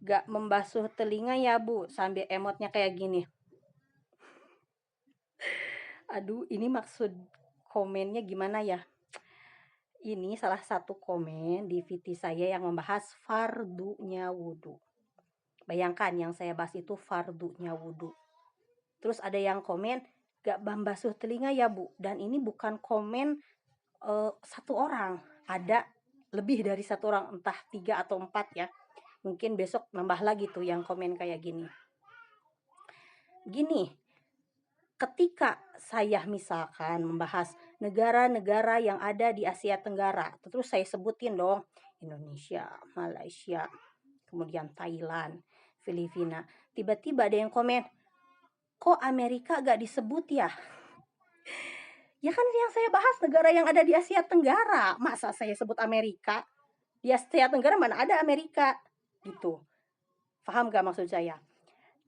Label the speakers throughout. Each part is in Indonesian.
Speaker 1: gak membasuh telinga ya Bu, sambil emotnya kayak gini. Aduh, ini maksud komennya gimana ya? Ini salah satu komen di VT saya yang membahas fardunya wudhu. Bayangkan yang saya bahas itu fardunya wudhu. Terus ada yang komen, gak membasuh telinga ya Bu. Dan ini bukan komen satu orang. Ada lebih dari satu orang, entah 3 atau 4 ya. Mungkin besok nambah lagi tuh yang komen kayak gini. Gini, ketika saya misalkan membahas negara-negara yang ada di Asia Tenggara, terus saya sebutin dong Indonesia, Malaysia, kemudian Thailand, Filipina. Tiba-tiba ada yang komen, kok Amerika gak disebut ya? Ya kan yang saya bahas negara yang ada di Asia Tenggara. Masa saya sebut Amerika? Di Asia Tenggara mana ada Amerika? Gitu. Paham gak maksud saya?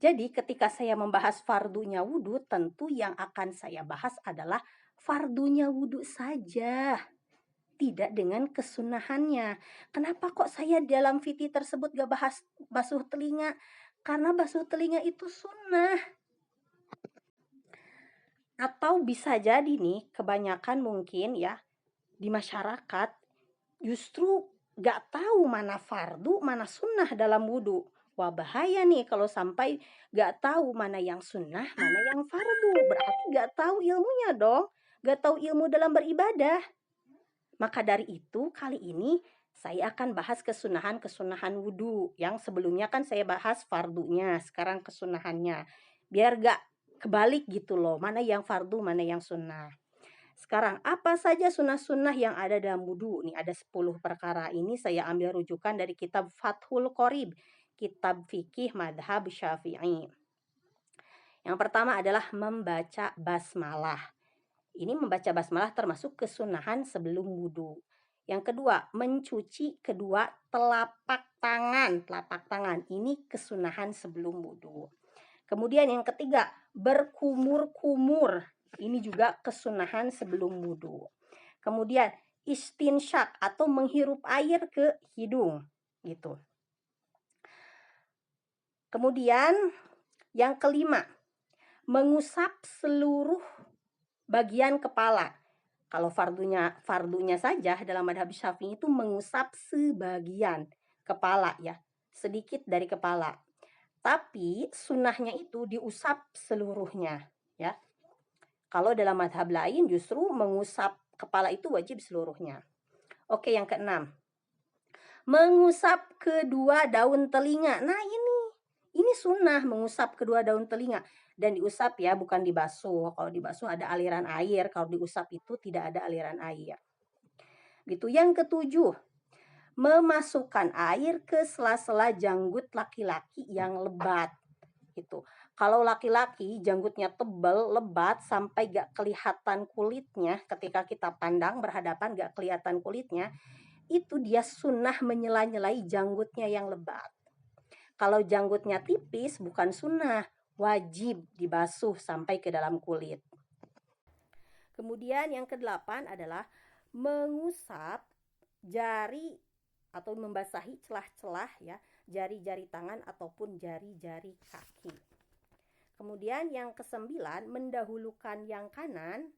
Speaker 1: Jadi ketika saya membahas fardunya wudhu, tentu yang akan saya bahas adalah fardunya wudhu saja. Tidak dengan kesunahannya. Kenapa kok saya dalam VT tersebut gak bahas basuh telinga? Karena basuh telinga itu sunnah. Atau bisa jadi nih, kebanyakan mungkin ya, di masyarakat justru gak tahu mana fardu, mana sunnah dalam wudhu. Wah bahaya nih kalau sampai gak tahu mana yang sunnah, mana yang fardu. Berarti gak tahu ilmunya dong. Gak tahu ilmu dalam beribadah. Maka dari itu kali ini saya akan bahas kesunahan-kesunahan wudhu. Yang sebelumnya kan saya bahas fardunya, sekarang kesunahannya. Biar gak kebalik gitu loh, mana yang fardu, mana yang sunnah. Sekarang, apa saja sunnah-sunnah yang ada dalam wudhu? Nih ada 10 perkara. Ini saya ambil rujukan dari kitab Fathul Qorib, kitab fikih madhab Syafi'i. Yang pertama adalah membaca basmalah. Ini membaca basmalah termasuk kesunahan sebelum wudhu. Yang kedua, mencuci kedua telapak tangan. Telapak tangan ini kesunahan sebelum wudhu. Kemudian yang ketiga, berkumur-kumur. Ini juga kesunahan sebelum wudhu. Kemudian istinsyak atau menghirup air ke hidung. Gitu. Kemudian yang kelima, mengusap seluruh bagian kepala. Kalau fardunya saja dalam madhab Syafi'i itu mengusap sebagian kepala ya. Sedikit dari kepala. Tapi sunnahnya itu diusap seluruhnya ya. Kalau dalam madhab lain justru mengusap kepala itu wajib seluruhnya. Oke, yang keenam, mengusap kedua daun telinga. Nah ini sunnah mengusap kedua daun telinga. Dan diusap ya, bukan dibasuh. Kalau dibasuh ada aliran air, kalau diusap itu tidak ada aliran air. Gitu. Yang ketujuh, memasukkan air ke sela-sela janggut laki-laki yang lebat. Gitu. Kalau laki-laki janggutnya tebal, lebat, sampai gak kelihatan kulitnya, ketika kita pandang berhadapan gak kelihatan kulitnya, itu dia sunnah menyela-nyelai janggutnya yang lebat. Kalau janggutnya tipis bukan sunnah, wajib dibasuh sampai ke dalam kulit. Kemudian yang ke-8 adalah mengusap jari atau membasahi celah-celah ya, jari-jari tangan ataupun jari-jari kaki. Kemudian yang ke-9, mendahulukan yang kanan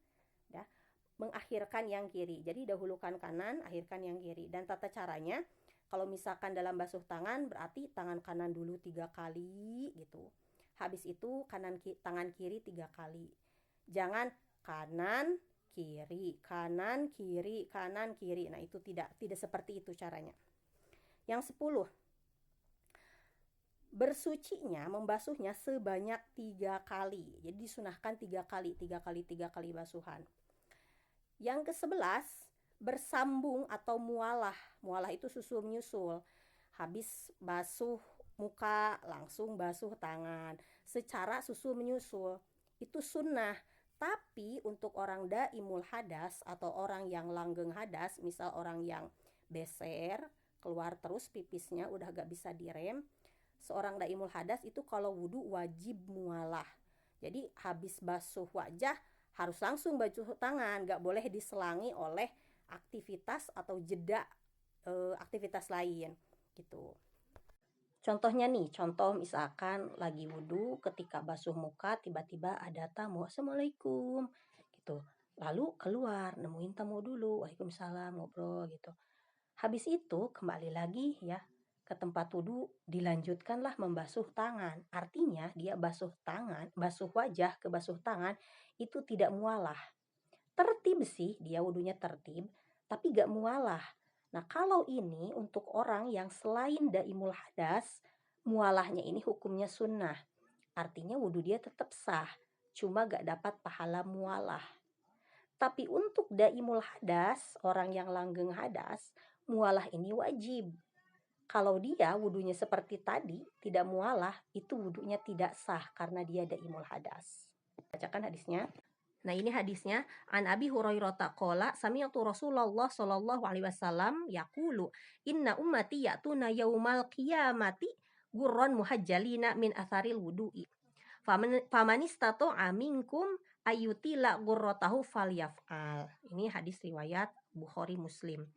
Speaker 1: ya, mengakhirkan yang kiri. Jadi dahulukan kanan, akhirkan yang kiri. Dan tata caranya, kalau misalkan dalam basuh tangan berarti tangan kanan dulu 3 kali gitu. Habis itu tangan kiri 3 kali. Jangan kanan kiri, kanan kiri, kanan kiri. Nah, itu tidak seperti itu caranya. Yang 10, bersucinya, membasuhnya sebanyak 3 kali. Jadi disunahkan 3 kali, 3 kali, 3 kali basuhan. Yang ke-11, bersambung atau mualah. Mualah itu susul menyusul. Habis basuh muka, langsung basuh tangan. Secara susul menyusul. Itu sunnah. Tapi untuk orang daimul hadas atau orang yang langgeng hadas, misal orang yang beser, keluar terus pipisnya, udah gak bisa direm, seorang daimul hadas itu kalau wudhu wajib mualah. Jadi habis basuh wajah harus langsung basuh tangan, gak boleh diselangi oleh aktivitas atau jeda aktivitas lain gitu. Contohnya nih, contoh misalkan lagi wudhu, ketika basuh muka tiba-tiba ada tamu, assalamualaikum gitu. Lalu keluar nemuin tamu dulu, waalaikumsalam, ngobrol gitu. Habis itu kembali lagi ya ke tempat wudhu, dilanjutkanlah membasuh tangan. Artinya dia basuh tangan, basuh wajah ke basuh tangan itu tidak mualah. Tertib sih, dia wudhunya tertib, tapi gak mualah. Nah kalau ini untuk orang yang selain daimul hadas, mualahnya ini hukumnya sunnah. Artinya wudhu dia tetap sah, cuma gak dapat pahala mualah. Tapi untuk daimul hadas, orang yang langgeng hadas, mualah ini wajib. Kalau dia wudhunya seperti tadi, tidak mualah, itu wudhunya tidak sah karena dia daimul hadas. Bacakan hadisnya. Nah ini hadisnya, an Abi Hurairah qala sami'tu Rasulullah sallallahu alaihi wasallam yaqulu inna ummati ya'tuna yaumal qiyamati gurran muhajjalina min atharil wudu'i faman istata'a minkum ayyutila gurratahu falyaf'al. Ini hadis riwayat Bukhari Muslim.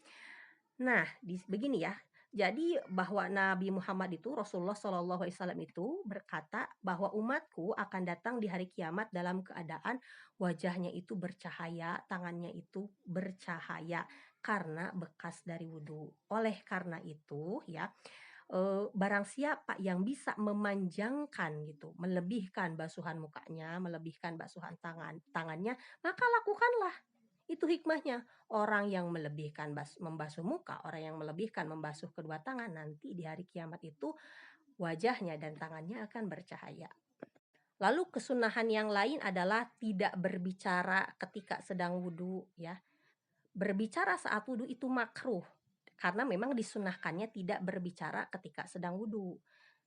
Speaker 1: Nah, begini ya. Jadi bahwa Nabi Muhammad itu Rasulullah Shallallahu Alaihi Wasallam itu berkata bahwa umatku akan datang di hari kiamat dalam keadaan wajahnya itu bercahaya, tangannya itu bercahaya karena bekas dari wudhu. Oleh karena itu ya, barang siapa yang bisa memanjangkan gitu, melebihkan basuhan mukanya, melebihkan basuhan tangannya, maka lakukanlah. Itu hikmahnya. Orang yang melebihkan membasuh muka, orang yang melebihkan membasuh kedua tangan, nanti di hari kiamat itu wajahnya dan tangannya akan bercahaya. Lalu kesunahan yang lain adalah tidak berbicara ketika sedang wudhu ya. Berbicara saat wudhu itu makruh karena memang disunahkannya tidak berbicara ketika sedang wudhu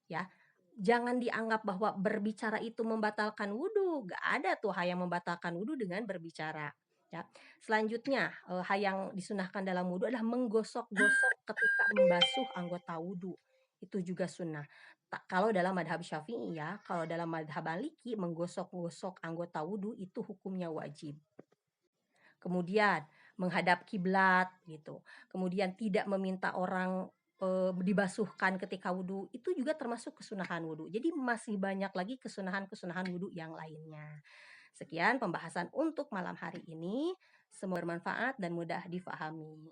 Speaker 1: ya. Jangan dianggap bahwa berbicara itu membatalkan wudhu. Gak ada tuh hal yang membatalkan wudhu dengan berbicara ya. Selanjutnya hal yang disunahkan dalam wudhu adalah menggosok-gosok ketika membasuh anggota wudhu. Itu juga sunnah. Kalau dalam madhab syafi'i ya, kalau dalam madhab maliki menggosok-gosok anggota wudhu itu hukumnya wajib. Kemudian menghadap kiblat gitu. Kemudian tidak meminta orang dibasuhkan ketika wudhu, itu juga termasuk kesunahan wudhu. Jadi masih banyak lagi kesunahan-kesunahan wudhu yang lainnya. Sekian pembahasan untuk malam hari ini. Semoga bermanfaat dan mudah difahami.